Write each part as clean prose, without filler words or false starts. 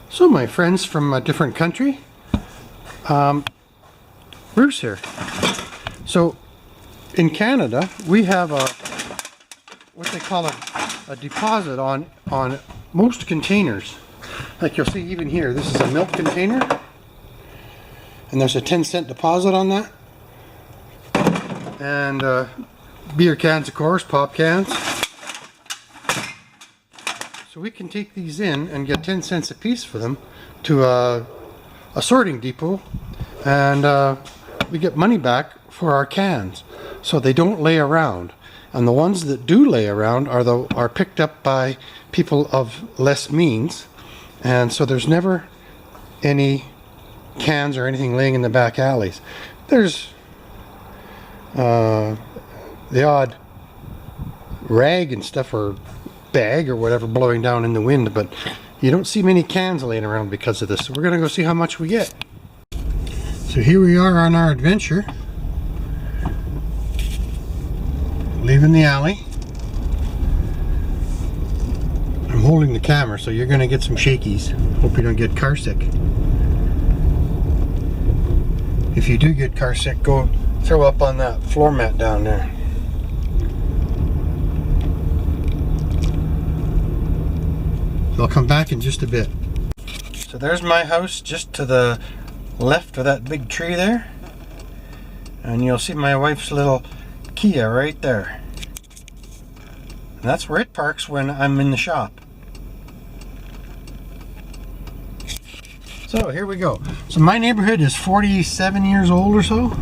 So my friends from a different country, Bruce here. So in Canada we have a what they call a deposit on most containers. Like you'll see even here, this is a milk container and there's a 10-cent deposit on that. And beer cans, of course, pop cans. So we can take these in and get 10 cents a piece for them to a sorting depot, and we get money back for our cans, so they don't lay around. And the ones that do lay around are picked up by people of less means, and so there's never any cans or anything laying in the back alleys. There's the odd rag and stuff or bag or whatever blowing down in the wind, but you don't see many cans laying around because of this. So we're gonna go see how much we get. So here we are on our adventure, leaving the alley. I'm holding the camera, so you're gonna get some shakies. Hope you don't get car sick. If you do get car sick, go throw up on that floor mat down there. I'll come back in just a bit. So there's my house just to the left of that big tree there. And you'll see my wife's little Kia right there. And that's where it parks when I'm in the shop. So here we go. So my neighborhood is 47 years old or so.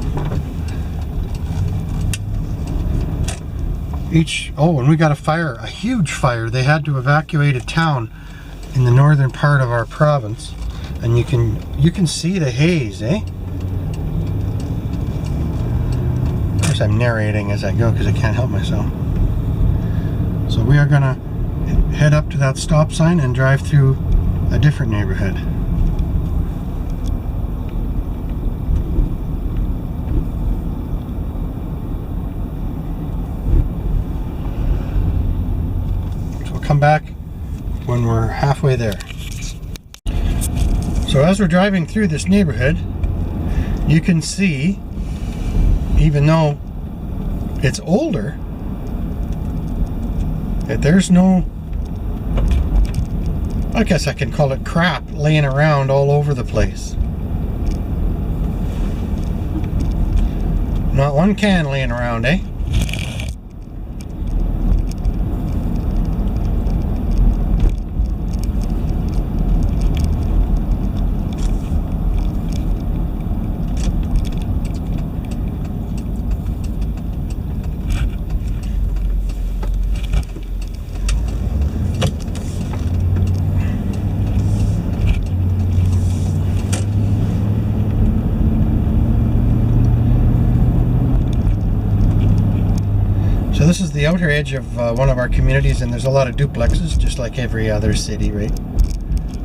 And we got a fire, a huge fire. They had to evacuate a town in the northern part of our province, and you can see the haze, eh? Of course I'm narrating as I go because I can't help myself. So we are gonna head up to that stop sign and drive through a different neighborhood. So we'll come back when we're halfway there. So as we're driving through this neighborhood, you can see, even though it's older, that there's no, I guess I can call it crap, laying around all over the place. Not one can laying around, eh? So this is the outer edge of one of our communities, and there's a lot of duplexes, just like every other city, right?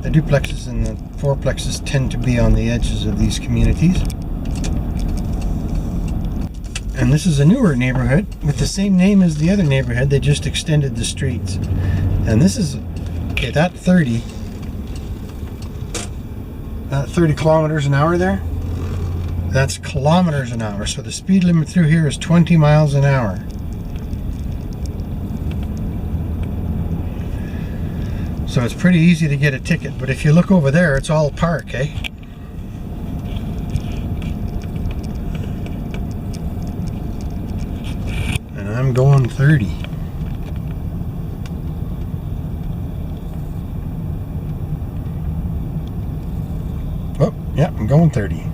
The duplexes and the fourplexes tend to be on the edges of these communities. And this is a newer neighborhood with the same name as the other neighborhood. They just extended the streets. And this is, okay, that 30 kilometers an hour there, that's kilometers an hour. So the speed limit through here is 20 miles an hour. So it's pretty easy to get a ticket, but if you look over there, it's all park, eh? And I'm going 30. Oh, yeah, I'm going 30.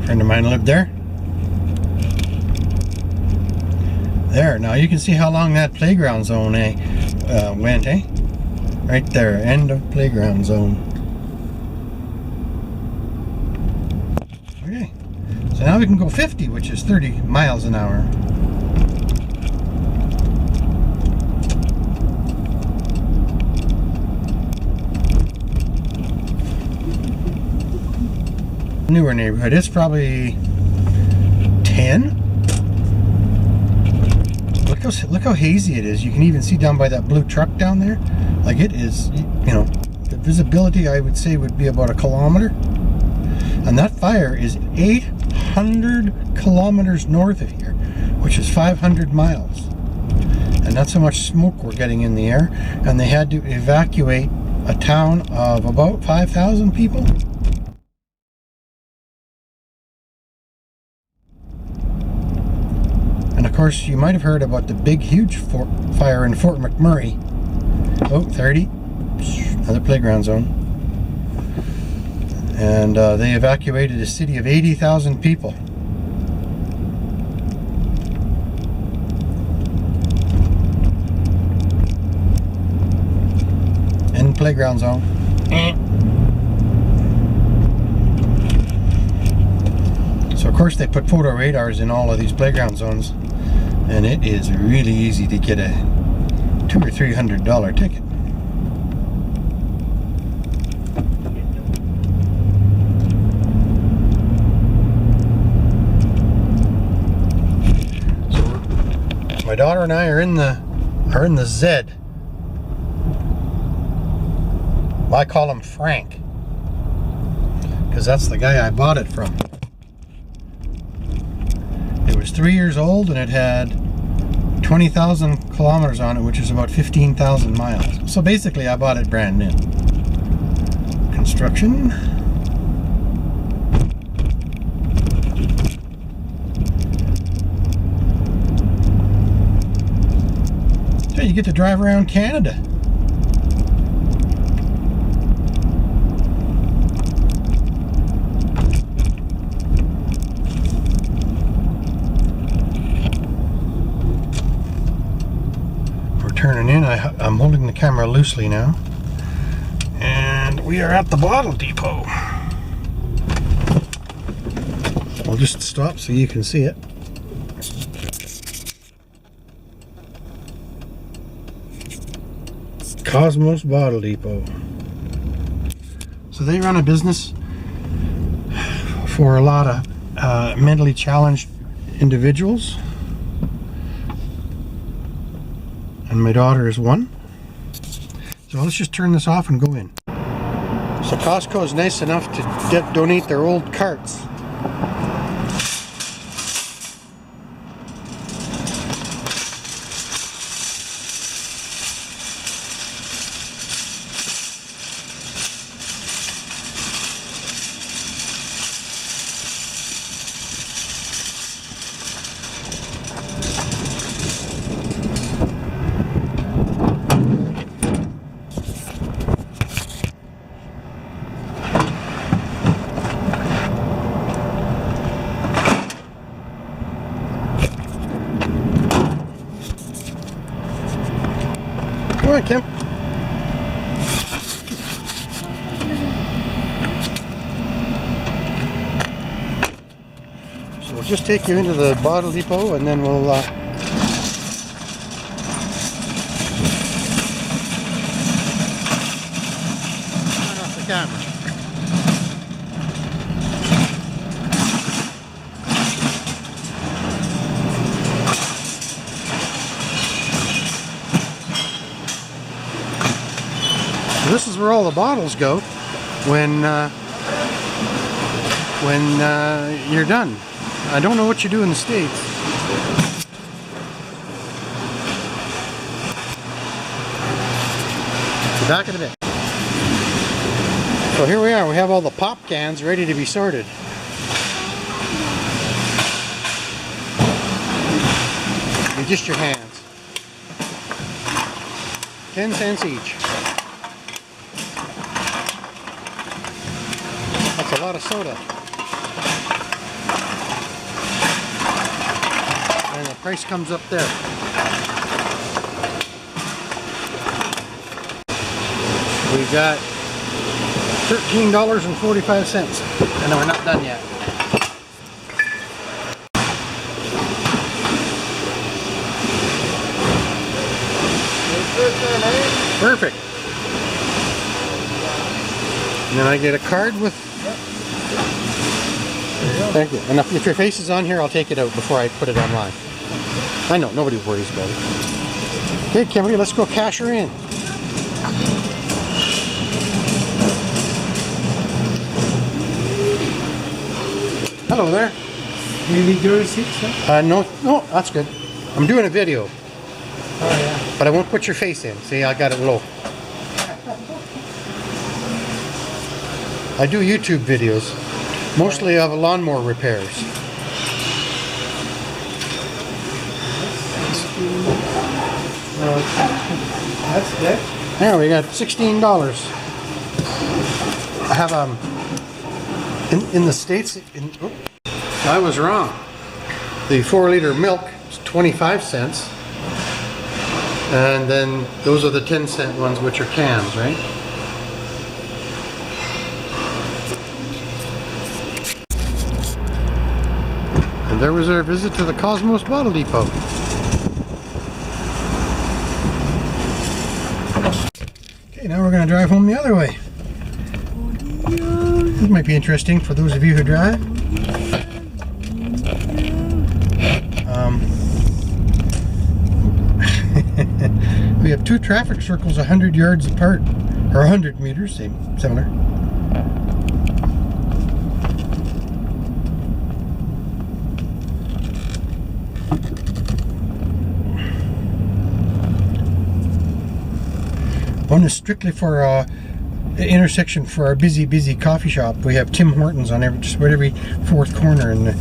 Friend of mine lived there. There, now you can see how long that playground zone went, eh? Right there, end of playground zone. Okay, so now we can go 50, which is 30 miles an hour. Newer neighborhood. It's probably 10. Look how hazy it is. You can even see down by that blue truck down there. Like it is, you know, the visibility I would say would be about 1 kilometer. And that fire is 800 kilometers north of here, which is 500 miles. And that's how much smoke we're getting in the air. And they had to evacuate a town of about 5,000 people. And of course, you might have heard about the big, huge fire in Fort McMurray. Oh, 30. Another playground zone. And they evacuated a city of 80,000 people. And playground zone. So of course they put photo radars in all of these playground zones, and it is really easy to get a $200 or $300 ticket. So my daughter and I are in the Zed. Well, I call him Frank, because that's the guy I bought it from. It was 3 years old and it had 20,000 kilometers on it, which is about 15,000 miles. So basically I bought it brand new. Construction. So you get to drive around Canada. Turning in, I'm holding the camera loosely now, and we are at the bottle depot. I'll just stop so you can see it. Cosmos Bottle Depot. So they run a business for a lot of mentally challenged individuals. And my daughter is one. So let's just turn this off and go in. So Costco is nice enough to donate their old carts. Come on, Kim. So we'll just take you into the bottle depot and then we'll turn off the camera. This is where all the bottles go when you're done. I don't know what you do in the States. The back of the bin. So here we are. We have all the pop cans ready to be sorted. With just your hands. 10 cents each. That's a lot of soda. And the price comes up there. We got $13.45, and we're not done yet. Perfect. And then I get a card with Thank you. And if your face is on here, I'll take it out before I put it online. I know, nobody worries about it. Okay, Kimberly, let's go cash her in. Hello there. Do you need your receipt, sir? No, that's good. I'm doing a video. Oh, yeah. But I won't put your face in. See, I got it low. I do YouTube videos, mostly of lawnmower repairs. That's good. There, we got $16. I have in the States. I was wrong. The 4-liter milk is 25 cents, and then those are the 10-cent ones, which are cans, right? And there was our visit to the Cosmos Bottle Depot. Okay, now we're going to drive home the other way. This might be interesting for those of you who drive. We have 2 traffic circles 100 yards apart, or 100 meters, similar. One is strictly for the intersection for our busy coffee shop. We have Tim Hortons on just about every 4th corner, and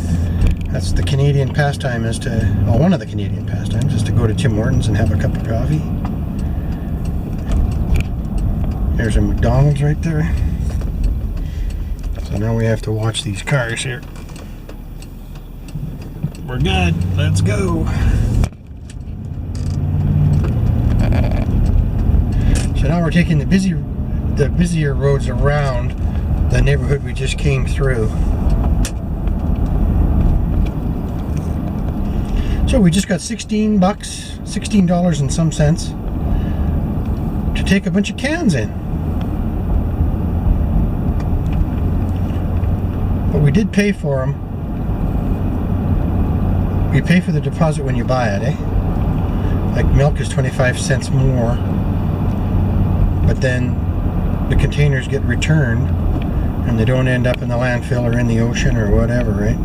that's the Canadian pastime is to, well, one of the Canadian pastimes is to go to Tim Hortons and have a cup of coffee. There's a McDonald's right there. So now we have to watch these cars here. We're good. Let's go. So now we're taking the busier roads around the neighborhood we just came through. So we just got $16 and some cents to take a bunch of cans in. But we did pay for them. You pay for the deposit when you buy it, eh? Like milk is 25 cents more. But then the containers get returned and they don't end up in the landfill or in the ocean or whatever, right?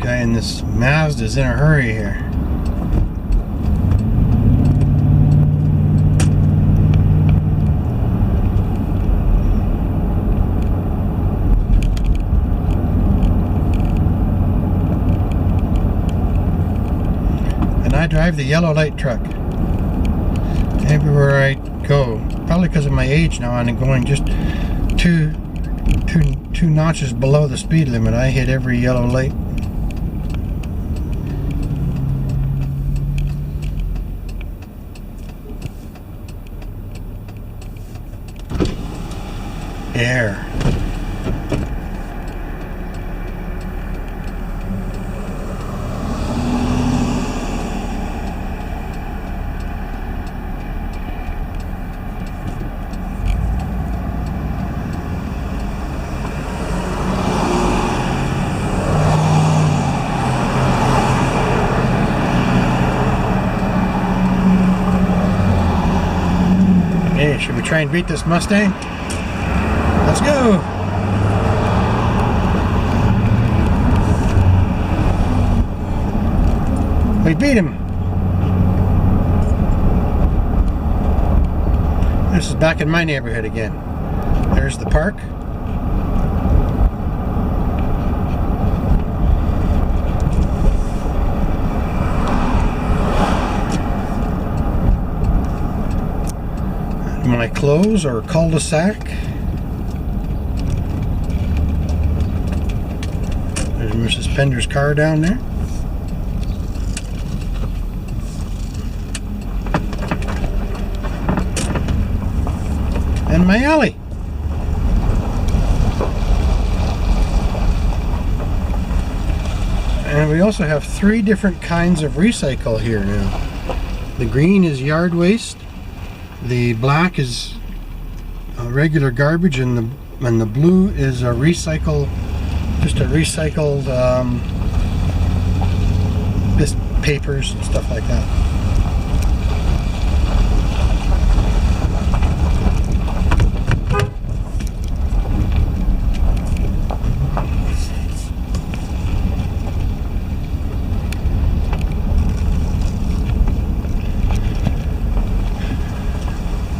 Guy in this Mazda's in a hurry here. And I drive the yellow light truck everywhere I go. Probably because of my age now, and I'm going just two notches below the speed limit. I hit every yellow light. Air. Hey, should we try and beat this Mustang? Let's go! We beat him! This is back in my neighborhood again. There's the park. My clothes or cul-de-sac. There's Mrs. Pender's car down there. And my alley. And we also have 3 different kinds of recycle here now. The green is yard waste. The black is regular garbage, and the blue is a recycled, just a recycled just papers and stuff like that.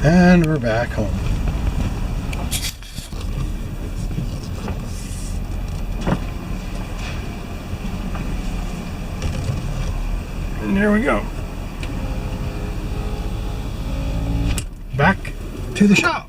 And we're back home. And there we go. Back to the shop.